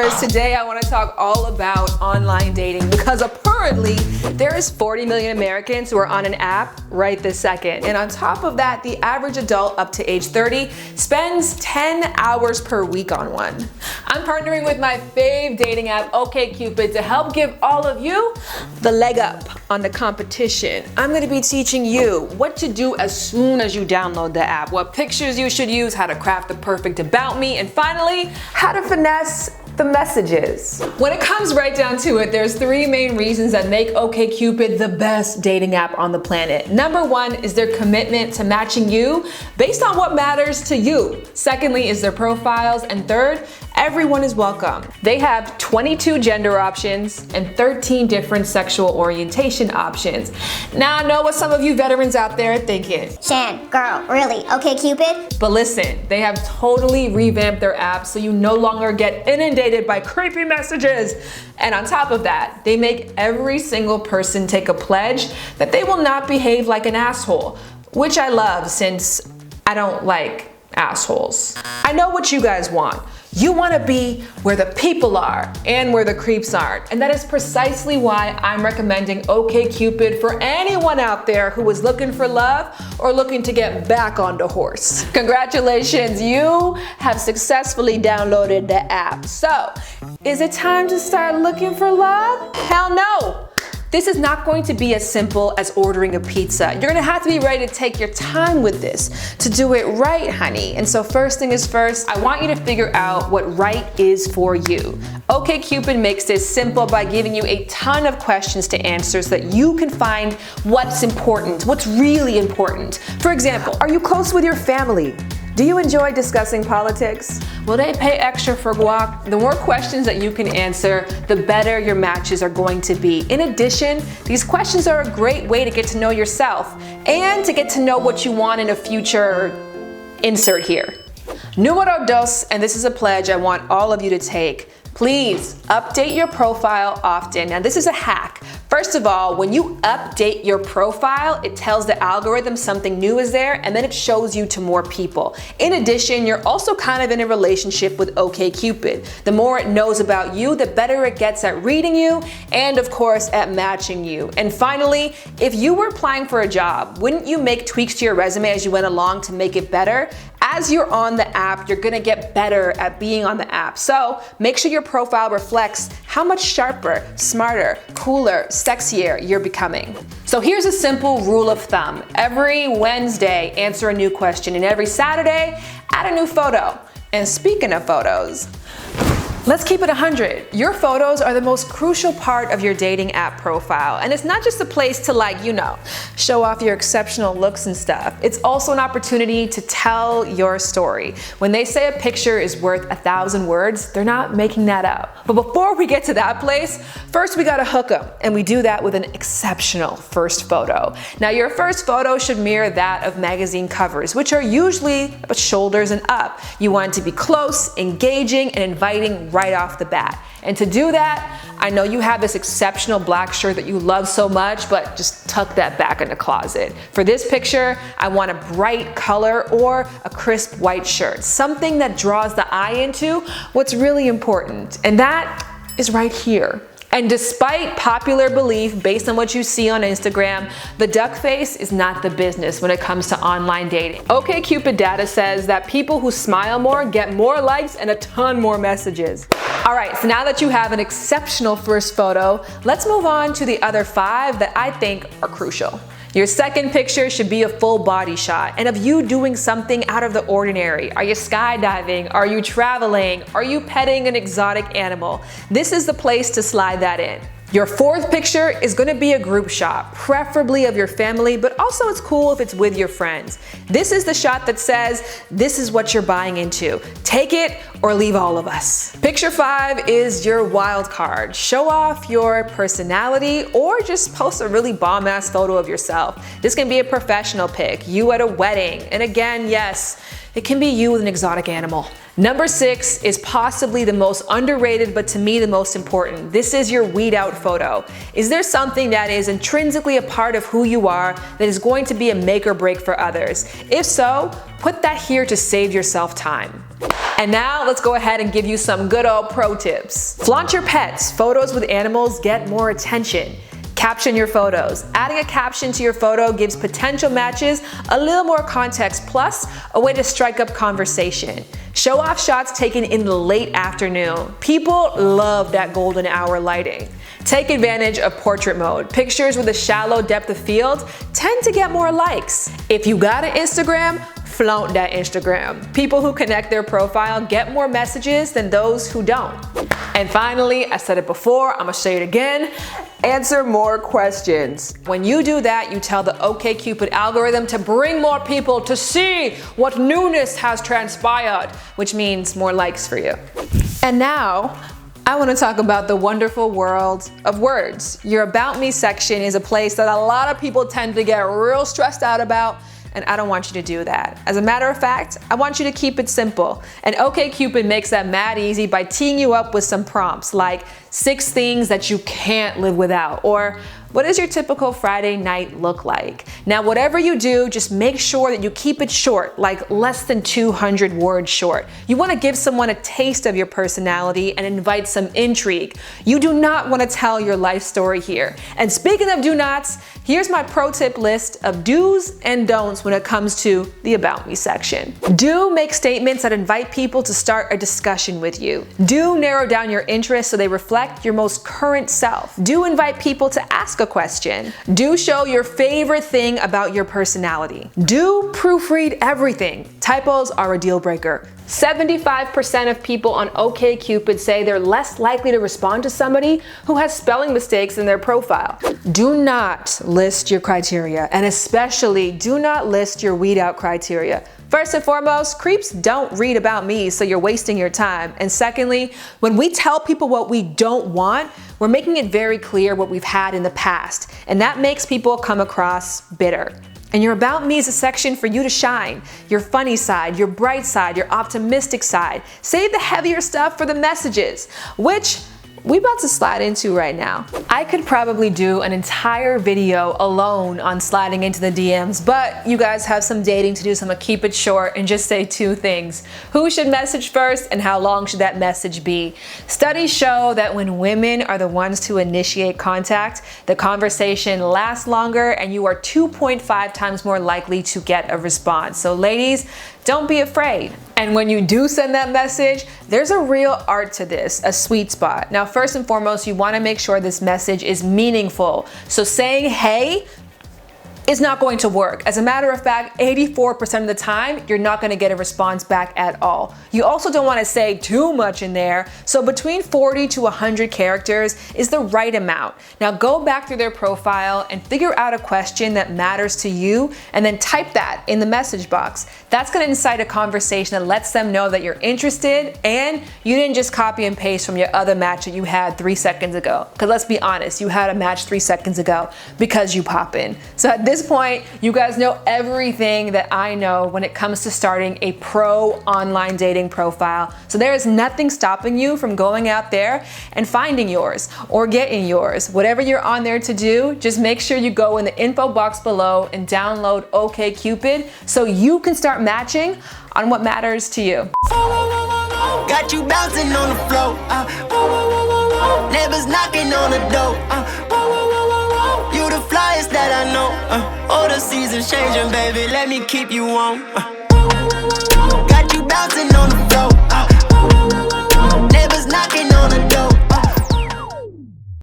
Chatters. Today I want to talk all about online dating because apparently there is 40 million Americans who are on an app right this second. And on top of that, the average adult up to age 30 spends 10 hours per week on one. I'm partnering with my fave dating app, OkCupid, to help give all of you the leg up on the competition. I'm going to be teaching you what to do as soon as you download the app, what pictures you should use, how to craft the perfect about me, and finally, how to finesse the messages. When it comes right down to it, there's three main reasons that make OkCupid the best dating app on the planet. Number one is their commitment to matching you based on what matters to you. Secondly is their profiles, and third, everyone is welcome. They have 22 gender options and 13 different sexual orientation options. Now I know what some of you veterans out there are thinking. Shan, girl, really? OkCupid? But listen, they have totally revamped their app so you no longer get inundated by creepy messages. And on top of that, they make every single person take a pledge that they will not behave like an asshole, which I love since I don't like assholes. I know what you guys want. You want to be where the people are and where the creeps aren't. And that is precisely why I'm recommending OkCupid for anyone out there who is looking for love or looking to get back on the horse. Congratulations, you have successfully downloaded the app. So, is it time to start looking for love? Hell no! This is not going to be as simple as ordering a pizza. You're gonna have to be ready to take your time with this to do it right, honey. And so first thing is first, I want you to figure out what right is for you. OkCupid makes this simple by giving you a ton of questions to answer so that you can find what's important, what's really important. For example, are you close with your family? Do you enjoy discussing politics? Will they pay extra for guac? The more questions that you can answer, the better your matches are going to be. In addition, these questions are a great way to get to know yourself and to get to know what you want in a future insert here. Numero dos, and this is a pledge I want all of you to take. Please update your profile often. Now this is a hack. First of all, when you update your profile, it tells the algorithm something new is there and then it shows you to more people. In addition, you're also kind of in a relationship with OkCupid. The more it knows about you, the better it gets at reading you and of course at matching you. And finally, if you were applying for a job, wouldn't you make tweaks to your resume as you went along to make it better? As you're on the app, you're gonna get better at being on the app. So make sure your profile reflects how much sharper, smarter, cooler, sexier you're becoming. So here's a simple rule of thumb. Every Wednesday, answer a new question, and every Saturday, add a new photo. And speaking of photos, let's keep it 100. Your photos are the most crucial part of your dating app profile. And it's not just a place to show off your exceptional looks and stuff. It's also an opportunity to tell your story. When they say a picture is worth 1,000 words, they're not making that up. But before we get to that place, first we gotta hook them. And we do that with an exceptional first photo. Now your first photo should mirror that of magazine covers, which are usually about shoulders and up. You want it to be close, engaging, and inviting right off the bat. And to do that, I know you have this exceptional black shirt that you love so much, but just tuck that back in the closet. For this picture, I want a bright color or a crisp white shirt, something that draws the eye into what's really important. And that is right here. And despite popular belief based on what you see on Instagram, the duck face is not the business when it comes to online dating. OkCupid data says that people who smile more get more likes and a ton more messages. All right, so now that you have an exceptional first photo, let's move on to the other 5 that I think are crucial. Your second picture should be a full body shot and of you doing something out of the ordinary. Are you skydiving? Are you traveling? Are you petting an exotic animal? This is the place to slide that in. Your fourth picture is going to be a group shot, preferably of your family, but also it's cool if it's with your friends. This is the shot that says, this is what you're buying into. Take it or leave all of us. Picture 5 is your wild card. Show off your personality or just post a really bomb-ass photo of yourself. This can be a professional pic, you at a wedding, and again, yes, it can be you with an exotic animal. Number 6 is possibly the most underrated, but to me the most important. This is your weed out photo. Is there something that is intrinsically a part of who you are that is going to be a make or break for others? If so, put that here to save yourself time. And now let's go ahead and give you some good old pro tips. Flaunt your pets. Photos with animals get more attention. Caption your photos. Adding a caption to your photo gives potential matches a little more context, plus a way to strike up conversation. Show off shots taken in the late afternoon. People love that golden hour lighting. Take advantage of portrait mode. Pictures with a shallow depth of field tend to get more likes. If you got an Instagram, flaunt that Instagram. People who connect their profile get more messages than those who don't. And finally, I said it before, I'm gonna say it again, answer more questions. When you do that, you tell the OkCupid algorithm to bring more people to see what newness has transpired, which means more likes for you. And now, I want to talk about the wonderful world of words. Your About Me section is a place that a lot of people tend to get real stressed out about, and I don't want you to do that. As a matter of fact, I want you to keep it simple. And OkCupid makes that mad easy by teeing you up with some prompts like 6 things that you can't live without, or what does your typical Friday night look like? Now, whatever you do, just make sure that you keep it short, like less than 200 words short. You want to give someone a taste of your personality and invite some intrigue. You do not want to tell your life story here. And speaking of do nots, here's my pro tip list of do's and don'ts when it comes to the About Me section. Do make statements that invite people to start a discussion with you. Do narrow down your interests so they reflect your most current self. Do invite people to ask a question. Do show your favorite thing about your personality. Do proofread everything. Typos are a deal breaker. 75% of people on OkCupid say they're less likely to respond to somebody who has spelling mistakes in their profile. Do not list your criteria, and especially do not list your weed out criteria. First and foremost, creeps don't read about me, so you're wasting your time. And secondly, when we tell people what we don't want, we're making it very clear what we've had in the past, and that makes people come across bitter. And your About Me is a section for you to shine. Your funny side, your bright side, your optimistic side. Save the heavier stuff for the messages, which we about to slide into right now. I could probably do an entire video alone on sliding into the DMs, but you guys have some dating to do, so I'm gonna keep it short and just say 2 things. Who should message first, and how long should that message be? Studies show that when women are the ones to initiate contact, the conversation lasts longer and you are 2.5 times more likely to get a response. So ladies, don't be afraid. And when you do send that message, there's a real art to this, a sweet spot. Now, first and foremost, you want to make sure this message is meaningful. So saying hey is not going to work. As a matter of fact, 84% of the time, you're not gonna get a response back at all. You also don't wanna say too much in there, so between 40 to 100 characters is the right amount. Now go back through their profile and figure out a question that matters to you, and then type that in the message box. That's gonna incite a conversation that lets them know that you're interested and you didn't just copy and paste from your other match that you had 3 seconds ago. Because let's be honest, you had a match 3 seconds ago because you pop in. So at this point, you guys know everything that I know when it comes to starting a pro online dating profile. So there is nothing stopping you from going out there and finding yours or getting yours. Whatever you're on there to do, just make sure you go in the info box below and download OkCupid so you can start matching on what matters to you. Got you bouncing on the floor. Neighbors knocking on the door. You the flyest that I know. All the seasons changing, baby. Let me keep you on.